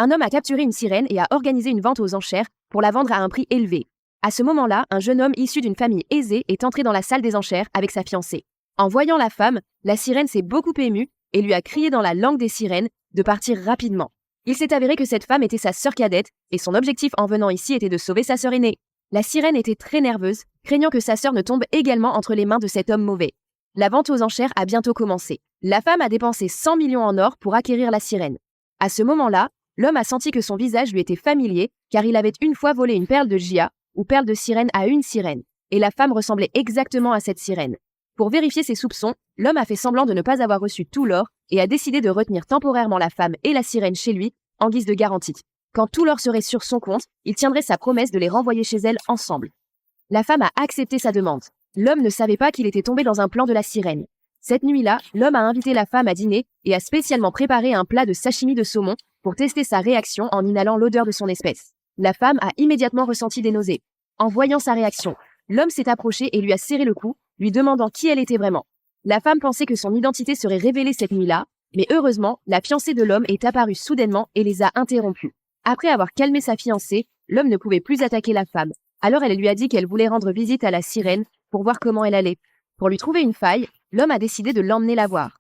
Un homme a capturé une sirène et a organisé une vente aux enchères pour la vendre à un prix élevé. À ce moment-là, un jeune homme issu d'une famille aisée est entré dans la salle des enchères avec sa fiancée. En voyant la femme, la sirène s'est beaucoup émue et lui a crié dans la langue des sirènes de partir rapidement. Il s'est avéré que cette femme était sa sœur cadette et son objectif en venant ici était de sauver sa sœur aînée. La sirène était très nerveuse, craignant que sa sœur ne tombe également entre les mains de cet homme mauvais. La vente aux enchères a bientôt commencé. La femme a dépensé 100 millions en or pour acquérir la sirène. À ce moment-là, l'homme a senti que son visage lui était familier car il avait une fois volé une perle de Gia ou perle de sirène à une sirène. Et la femme ressemblait exactement à cette sirène. Pour vérifier ses soupçons, l'homme a fait semblant de ne pas avoir reçu tout l'or et a décidé de retenir temporairement la femme et la sirène chez lui en guise de garantie. Quand tout l'or serait sur son compte, il tiendrait sa promesse de les renvoyer chez elle ensemble. La femme a accepté sa demande. L'homme ne savait pas qu'il était tombé dans un plan de la sirène. Cette nuit-là, l'homme a invité la femme à dîner et a spécialement préparé un plat de sashimi de saumon pour tester sa réaction en inhalant l'odeur de son espèce. La femme a immédiatement ressenti des nausées. En voyant sa réaction, l'homme s'est approché et lui a serré le cou, lui demandant qui elle était vraiment. La femme pensait que son identité serait révélée cette nuit-là, mais heureusement, la fiancée de l'homme est apparue soudainement et les a interrompus. Après avoir calmé sa fiancée, l'homme ne pouvait plus attaquer la femme. Alors elle lui a dit qu'elle voulait rendre visite à la sirène pour voir comment elle allait. Pour lui trouver une faille, l'homme a décidé de l'emmener la voir.